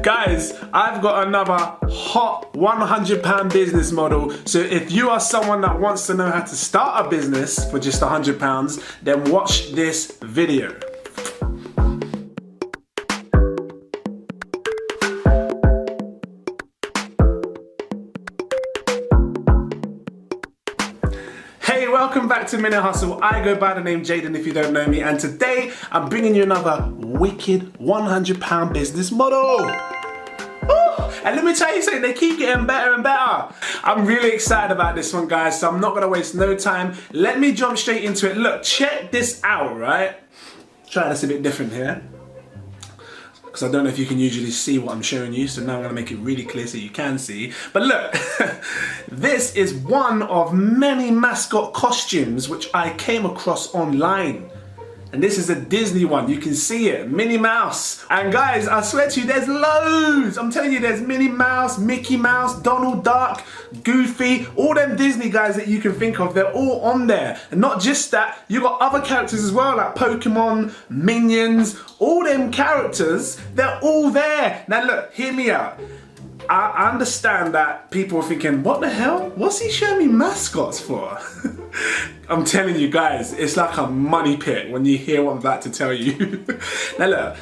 Guys, I've got another hot £100 business model. So if you are someone that wants to know how to start a business for just £100, then watch this video. Hey, welcome back to Minute Hustle. I go by the name Jaden if you don't know me, and today I'm bringing you another wicked £100 business model. And let me tell you something, they keep getting better and better. I'm really excited about this one, guys, so I'm not gonna waste no time. Let me jump straight into it. Look, check this out, right? Try this a bit different here, because I don't know if you can usually see what I'm showing you, so now I'm gonna make it really clear so you can see. But look, this is one of many mascot costumes which I came across online. And this is a Disney one, you can see it, Minnie Mouse. And guys, I swear to you, there's loads. I'm telling you, there's Minnie Mouse, Mickey Mouse, Donald Duck, Goofy, all them Disney guys that you can think of, they're all on there. And not just that, you got other characters as well, like Pokemon, Minions, all them characters, they're all there. Now look, hear me out. I understand that people are thinking, what the hell? What's he showing me mascots for? I'm telling you guys, it's like a money pit when you hear what I'm about to tell you. Now look,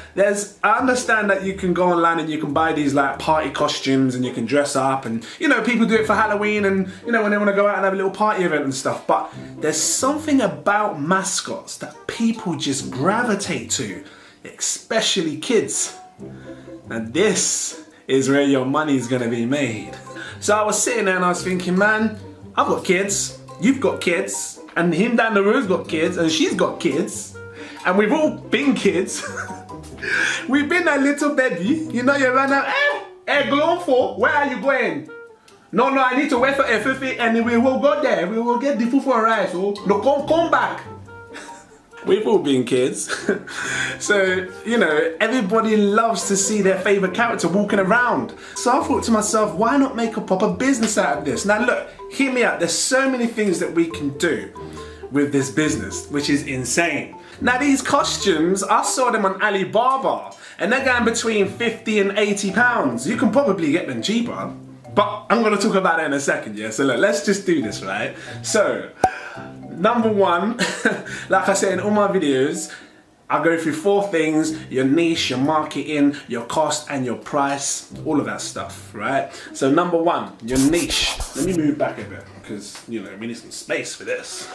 I understand that you can go online and you can buy these like party costumes and you can dress up, and you know, people do it for Halloween and you know, when they want to go out and have a little party event and stuff, but there's something about mascots that people just gravitate to, especially kids. And this is where your money's gonna be made. So I was sitting there and I was thinking, man, I've got kids, you've got kids, and him down the road's got kids, and she's got kids, and we've all been kids. We've been a little baby, you know, you run out, hey, go for, where are you going? No, I need to wait for F50 and we will go there, we will get the food for rice, oh, no, come back. We've all been kids. So, you know, everybody loves to see their favorite character walking around. So I thought to myself, why not make a proper business out of this? Now look, hear me out. There's so many things that we can do with this business, which is insane. Now these costumes, I saw them on Alibaba, and they're going between 50 and 80 pounds. You can probably get them cheaper, but I'm gonna talk about that in a second, yeah? So look, let's just do this, right? So, number one, like I said in all my videos, I go through 4 things: your niche, your marketing, your cost, and your price, all of that stuff, right? So number one, your niche. Let me move back a bit, because, you know, we need some space for this.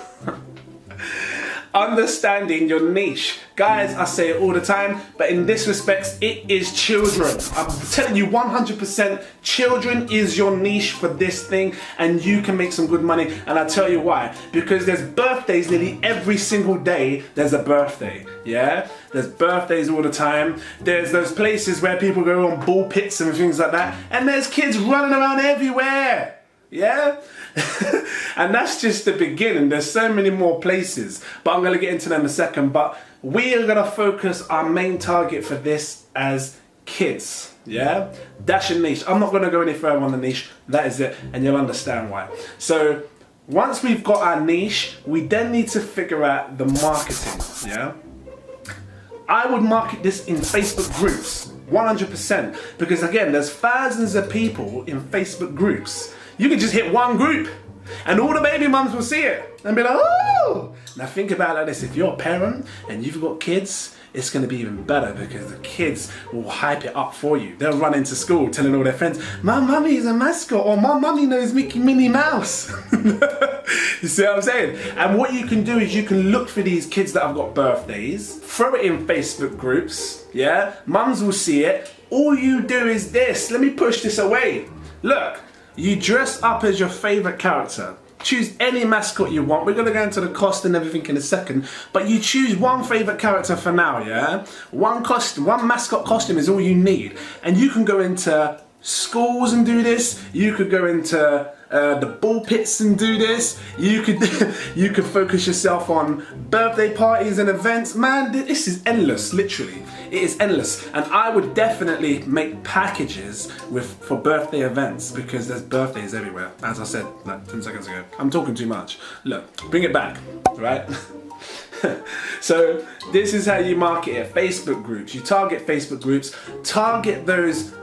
Understanding your niche. Guys, I say it all the time, but in this respect, it is children. I'm telling you 100%, children is your niche for this thing, and you can make some good money. And I'll tell you why. Because there's birthdays nearly every single day, there's a birthday, yeah? There's birthdays all the time. There's those places where people go on ball pits and things like that, and there's kids running around everywhere. Yeah? And that's just the beginning. There's so many more places, but I'm going to get into them in a second. But we are going to focus our main target for this as kids. Yeah? That's your niche. I'm not going to go any further on the niche. That is it, and you'll understand why. So once we've got our niche, we then need to figure out the marketing. Yeah? I would market this in Facebook groups, 100%, because again, there's thousands of people in Facebook groups. You can just hit one group and all the baby mums will see it and be like, oh! Now think about it like this: if you're a parent and you've got kids, it's going to be even better, because the kids will hype it up for you. They'll run into school telling all their friends, my mummy is a mascot, or my mummy knows Minnie Mouse. You see what I'm saying? And what you can do is you can look for these kids that have got birthdays, throw it in Facebook groups, yeah? Mums will see it. All you do is this. Let me push this away. Look. You dress up as your favorite character. Choose any mascot you want. We're gonna go into the cost and everything in a second, but you choose one favorite character for now, yeah? One mascot costume is all you need, and you can go into schools and do this. You could go into the ball pits and do this. You could you could focus yourself on birthday parties and events. Man, this is endless, literally. It is endless. And I would definitely make packages for birthday events, because there's birthdays everywhere, as I said like 10 seconds ago. I'm talking too much. Look, bring it back, right? So this is how you market it. Facebook groups. You target Facebook groups. Target those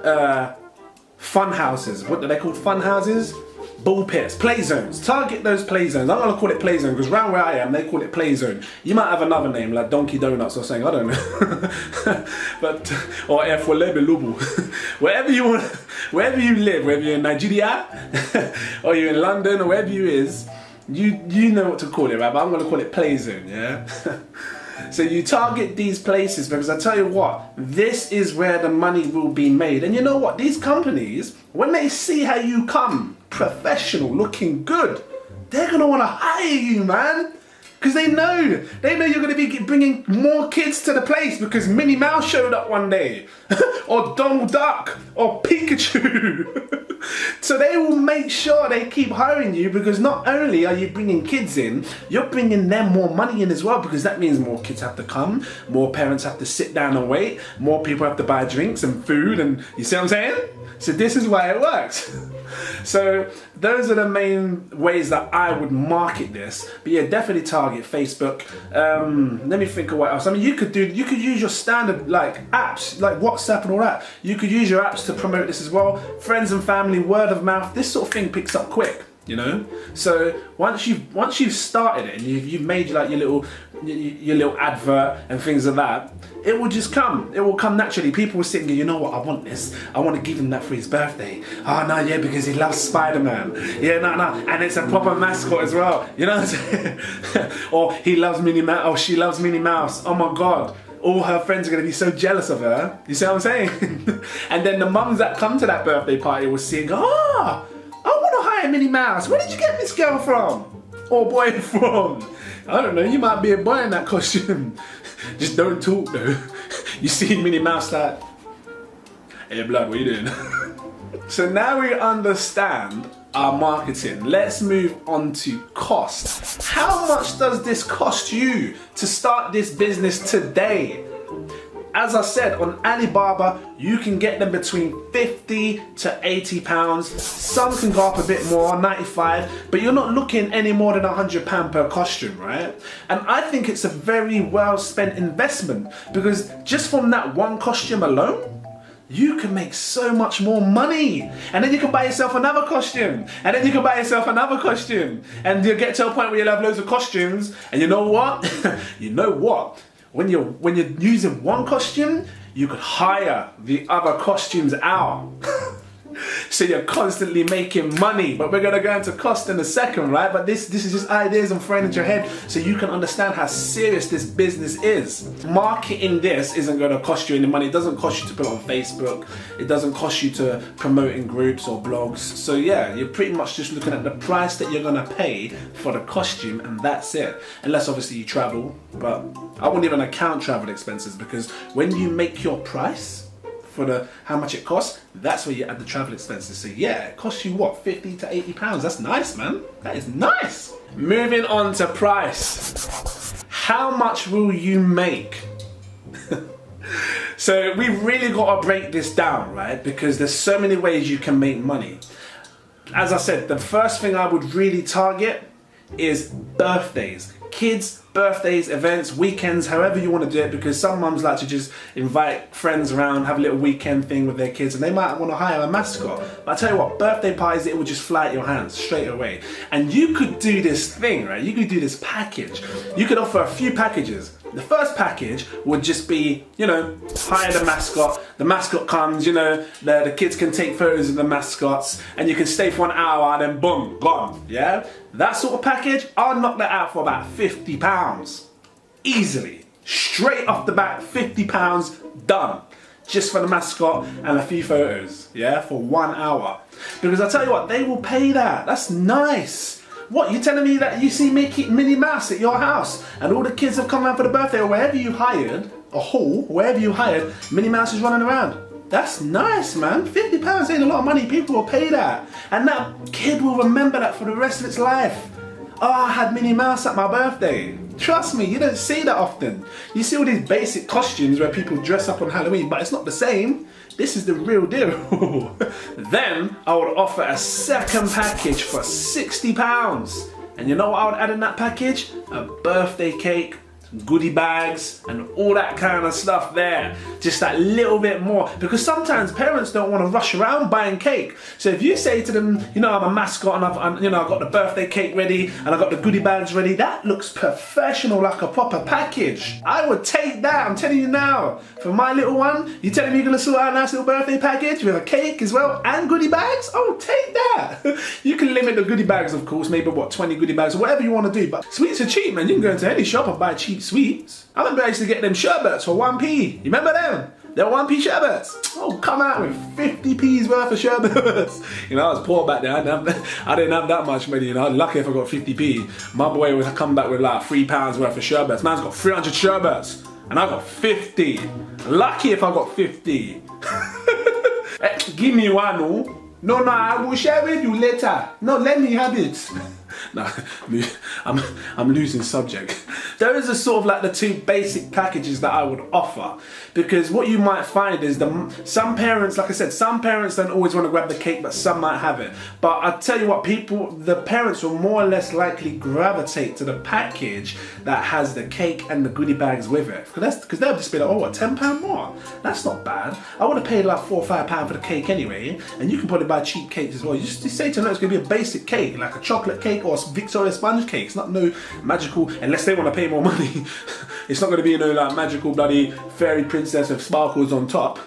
fun houses. What are they called? Fun houses? Ball pits, play zones. Target those play zones. I'm gonna call it play zone because round where I am, they call it play zone. You might have another name like Donkey Donuts or something. I don't know, but or F Lubu. Wherever you want, wherever you live, whether you're in Nigeria or you're in London or wherever you is, you know what to call it, right? But I'm gonna call it play zone. Yeah. So you target these places, because I tell you what, this is where the money will be made. And you know what? These companies, when they see how you come professional, looking good, they're gonna want to hire you, man. Because they know you're gonna be bringing more kids to the place because Minnie Mouse showed up one day, or Donald Duck, or Pikachu. So they will make sure they keep hiring you, because not only are you bringing kids in, you're bringing them more money in as well, because that means more kids have to come, more parents have to sit down and wait, more people have to buy drinks and food, and you see what I'm saying? So this is why it works. So those are the main ways that I would market this. But yeah, definitely target Facebook. Let me think of what else. I mean, you could use your standard like apps, like WhatsApp and all that. You could use your apps to promote this as well. Friends and family, word of mouth. This sort of thing picks up quick, you know. So once you've started it and you've made like your little advert and things like that, it will just come. It will come naturally. People will sit and go, you know what, I want this. I want to give him that for his birthday. Oh no, yeah, because he loves Spider-Man. Yeah, no, and it's a proper mascot as well. You know what I'm saying? Or he loves Minnie Mouse. Oh, she loves Minnie Mouse. Oh my God. All her friends are going to be so jealous of her. You see what I'm saying? And then the mums that come to that birthday party will see and go, oh, I want to hire Minnie Mouse. Where did you get this girl from? Or boy from? I don't know, you might be a boy in that costume. Just don't talk though. You see Minnie Mouse like, hey blood, what you doing? So now we understand our marketing. Let's move on to cost. How much does this cost you to start this business today? As I said, on Alibaba, you can get them between 50 to 80 pounds. Some can go up a bit more, 95, but you're not looking any more than 100 pound per costume, right? And I think it's a very well spent investment, because just from that one costume alone, you can make so much more money. And then you can buy yourself another costume. And then you can buy yourself another costume. And you'll get to a point where you'll have loads of costumes. And you know what? You know what? When you're using one costume, you could hire the other costumes out. So you're constantly making money. But we're gonna go into cost in a second, right? But this is just ideas I'm throwing into your head so you can understand how serious this business is. Marketing this isn't gonna cost you any money. It doesn't cost you to put it on Facebook. It doesn't cost you to promote in groups or blogs. So yeah, you're pretty much just looking at the price that you're gonna pay for the costume, and that's it. Unless obviously you travel, but I wouldn't even account travel expenses, because when you make your price for how much it costs, that's where you add the travel expenses. So yeah, it costs you what, 50 to 80 pounds. That's nice, man. That is nice. Moving on to price. How much will you make? So we've really got to break this down, right? Because there's so many ways you can make money. As I said, the first thing I would really target is birthdays. Kids, birthdays, events, weekends, however you want to do it, because some mums like to just invite friends around, have a little weekend thing with their kids, and they might want to hire a mascot. But I tell you what, birthday parties, it will just fly at your hands straight away. And you could do this thing, right? You could do this package. You could offer a few packages. The first package would just be, you know, hire the mascot. The mascot comes, you know, the kids can take photos of the mascots, and you can stay for an hour, and then boom, gone, yeah? That sort of package, I'll knock that out for about 50 pounds. Easily. Straight off the bat, 50 pounds, done. Just for the mascot and a few photos, yeah, for 1 hour. Because I tell you what, they will pay that. That's nice. What, you telling me that you see Minnie Mouse at your house and all the kids have come around for the birthday, or wherever you hired, a hall, wherever you hired, Minnie Mouse is running around? That's nice, man. £50 ain't a lot of money. People will pay that. And that kid will remember that for the rest of its life. Oh, I had Minnie Mouse at my birthday. Trust me, you don't see that often. You see all these basic costumes where people dress up on Halloween, but it's not the same. This is the real deal. Then I would offer a second package for £60. And you know what I would add in that package? A birthday cake, goodie bags, and all that kind of stuff there. Just that little bit more, because sometimes parents don't want to rush around buying cake. So if you say to them, you know, I'm a mascot and I've got the birthday cake ready and I've got the goodie bags ready, that looks professional, like a proper package. I would take that, I'm telling you now. For my little one, you telling me you're gonna sort out a nice little birthday package with a cake as well and goodie bags? Oh, take that. You can limit the goodie bags, of course, maybe 20 goodie bags or whatever you want to do, but sweets are cheap, man. You can go into any shop and buy cheap sweets. I remember I used to get them sherbets for 1p. You remember them? They're 1p sherbets. Oh, come out with 50p's worth of sherbets. You know, I was poor back then. I didn't have that much money. You know, I was lucky if I got 50p. My boy would come back with like £3 worth of sherbets. Man's got 300 sherbets, and I got 50. Lucky if I got 50. Give me one, oh. No, I will share with you later. No, let me have it. No, I'm losing subject. There is a sort of like the two basic packages that I would offer, because what you might find is some parents, like I said, some parents don't always want to grab the cake, but some might have it. But I tell you what, the parents will more or less likely gravitate to the package that has the cake and the goodie bags with it, because they'll just be like, oh, what, £10 more? That's not bad. I would have paid like £4 or £5 for the cake anyway, and you can probably buy cheap cakes as well. You just say to them, it's going to be a basic cake, like a chocolate cake or a Victoria sponge cake. It's not no magical, unless they want to pay more money. It's not going to be no like magical bloody fairy princess with sparkles on top.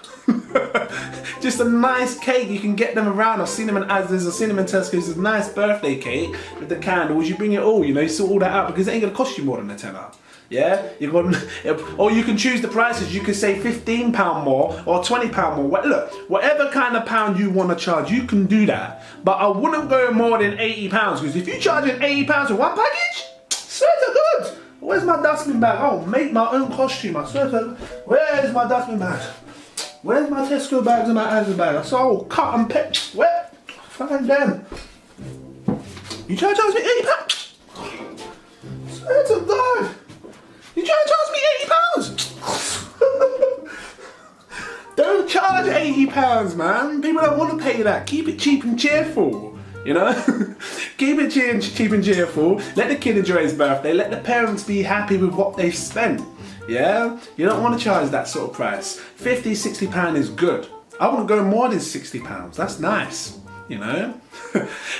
Just a nice cake. You can get them around. I've seen them in Asda's, I've seen them in Tesco's. It's a nice birthday cake with the candles. You bring it all, you know, you sort all that out, because it ain't going to cost you more than a tenner. Yeah, or you can choose the prices. You can say £15 more or £20 more. Look, whatever kind of pound you want to charge, you can do that. But I wouldn't go more than £80, because if you're charging £80 for one package, swear to God, where's my dustbin bag? I'll make my own costume. I swear to God, where's my dustbin bag? Where's my Tesco bags and my Asda bag? So I'll cut and pick. Where? Find them. You trying to charge me £80? Swear to God. You trying to charge me £80? Don't charge £80, man. People don't want to pay that. Keep it cheap and cheerful, you know? Keep it cheap and cheerful. Let the kid enjoy his birthday. Let the parents be happy with what they've spent. Yeah? You don't want to charge that sort of price. £50, £60 is good. I wouldn't go more than £60. That's nice, you know?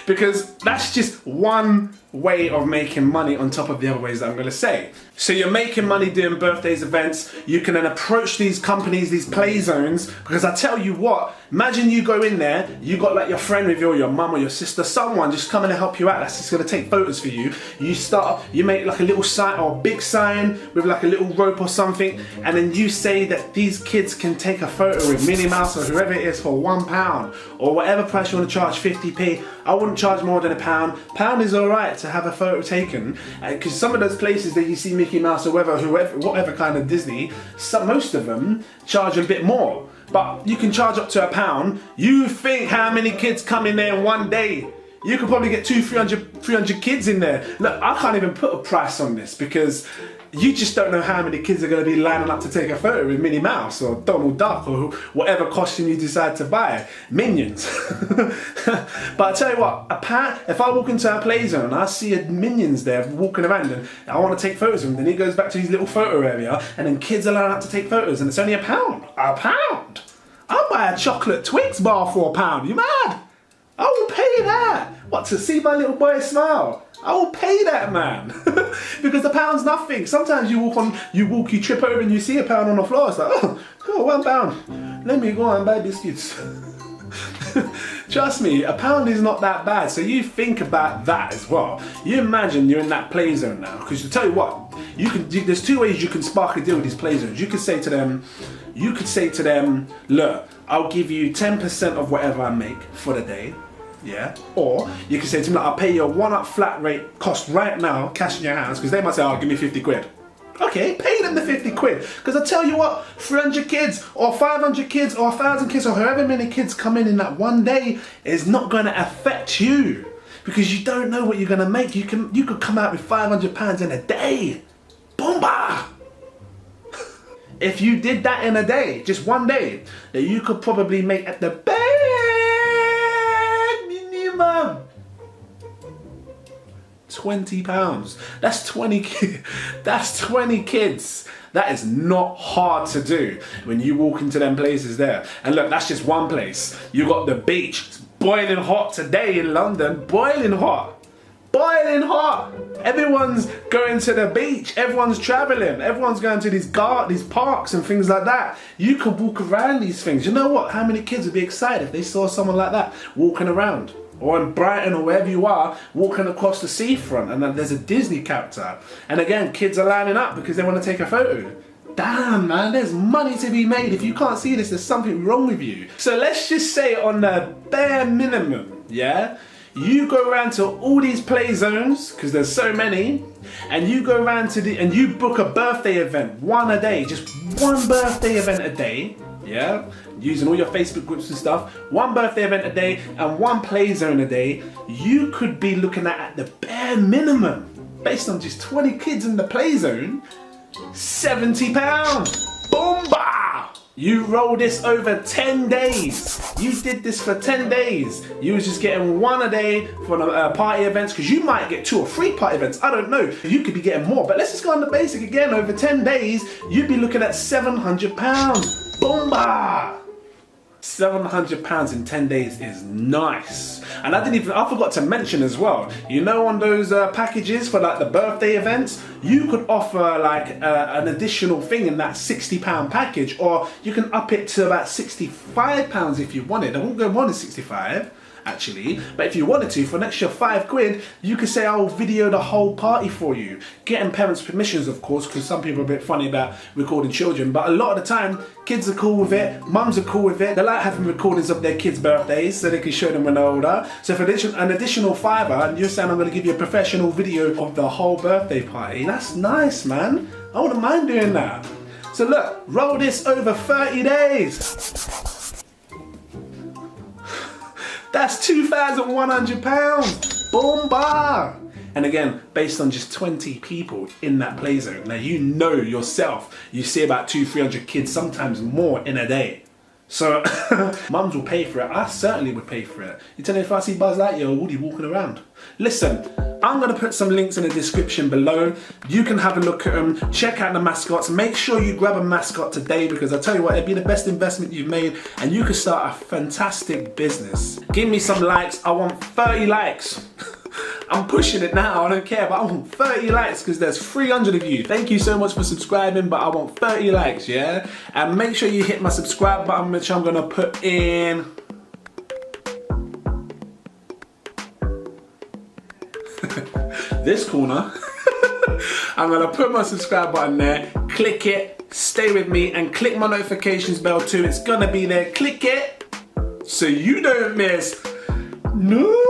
Because that's just one way of making money on top of the other ways that I'm going to say. So you're making money doing birthdays, events. You can then approach these companies, these play zones, because I tell you what, imagine you go in there, you got like your friend with you, or your mum or your sister, someone just coming to help you out, that's just going to take photos for you. You make like a little sign or a big sign with like a little rope or something, and then you say that these kids can take a photo with Minnie Mouse or whoever it is for £1, or whatever price you want to charge, 50p. I wouldn't charge more than £1. £1 is alright to have a photo taken, because some of those places that you see Mickey Mouse or whatever kind of Disney, most of them charge a bit more. But you can charge up to £1. You think how many kids come in there in one day? You could probably get 300 kids in there. Look, I can't even put a price on this, because you just don't know how many kids are going to be lining up to take a photo with Minnie Mouse or Donald Duck or whatever costume you decide to buy. Minions. But I tell you what, if I walk into a play zone and I see a Minions there walking around and I want to take photos of him, then he goes back to his little photo area and then kids are lining up to take photos, and it's only £1. £1? I'll buy a chocolate Twix bar for £1. You mad? I will pay that. What, to see my little boy smile? I will pay that, man. Because £1's nothing. Sometimes you trip over and you see £1 on the floor. It's like, oh, £1. Let me go and buy biscuits. Trust me, £1 is not that bad. So you think about that as well. You imagine you're in that play zone now. Because to tell you what, there's two ways you can spark a deal with these play zones. You could say to them, look, I'll give you 10% of whatever I make for the day. Yeah, or you can say to them, like, I'll pay you a one-up flat rate cost right now, cash in your hands, because they might say, oh, give me 50 quid. Okay, pay them the 50 quid. Because I tell you what, 300 kids or 500 kids or 1,000 kids or however many kids come in that one day is not going to affect you. Because you don't know what you're going to make. You could come out with £500 in a day. Bomba! If you did that in a day, just one day, then you could probably make at the bare minimum £20. That's 20 kids. That's 20 kids. That is not hard to do when you walk into them places there. And look, that's just one place. You got the beach. It's boiling hot today in London. Boiling hot. Boiling hot. Everyone's going to the beach. Everyone's traveling. Everyone's going to these parks and things like that. You could walk around these things. You know what? How many kids would be excited if they saw someone like that walking around? Or in Brighton or wherever you are, walking across the seafront and then there's a Disney character. And again, kids are lining up because they want to take a photo. Damn, man, there's money to be made. If you can't see this, there's something wrong with you. So let's just say on the bare minimum, yeah? You go around to all these play zones, because there's so many, and you go around to and you book a birthday event, one a day, just one birthday event a day, yeah? Using all your Facebook groups and stuff, one birthday event a day and one play zone a day, you could be looking at the bare minimum, based on just 20 kids in the play zone, £70. Boomba! You roll this over 10 days. You did this for 10 days. You was just getting one a day for the party events, because you might get 2 or 3 party events. I don't know. You could be getting more. But let's just go on the basic again. Over 10 days, you'd be looking at £700. Boomba! £700 in 10 days is nice. And I forgot to mention as well, you know, on those packages for like the birthday events, you could offer like an additional thing in that £60 package, or you can up it to about £65 if you wanted. I won't go more than 65 actually, but if you wanted to, for an extra 5 quid, you could say I'll video the whole party for you. Getting parents' permissions, of course, because some people are a bit funny about recording children, but a lot of the time, kids are cool with it, mums are cool with it. They like having recordings of their kids' birthdays so they can show them when they're older. So for an additional £5, and you're saying I'm going to give you a professional video of the whole birthday party, that's nice, man. I wouldn't mind doing that. So look, roll this over 30 days. That's £2,100. Boomba! And again, based on just 20 people in that play zone. Now you know yourself, you see about 200-300 kids, sometimes more in a day. So mums will pay for it. I certainly would pay for it. You tell me if I see Buzz Lightyear or Woody walking around. Listen, I'm going to put some links in the description below. You can have a look at them. Check out the mascots. Make sure you grab a mascot today, because I tell you what, it'd be the best investment you've made and you could start a fantastic business. Give me some likes. I want 30 likes. I'm pushing it now, I don't care, but I want 30 likes because there's 300 of you. Thank you so much for subscribing, but I want 30 likes, yeah? And make sure you hit my subscribe button, which I'm gonna put in this corner. I'm gonna put my subscribe button there, click it, stay with me, and click my notifications bell too. It's gonna be there. Click it so you don't miss no.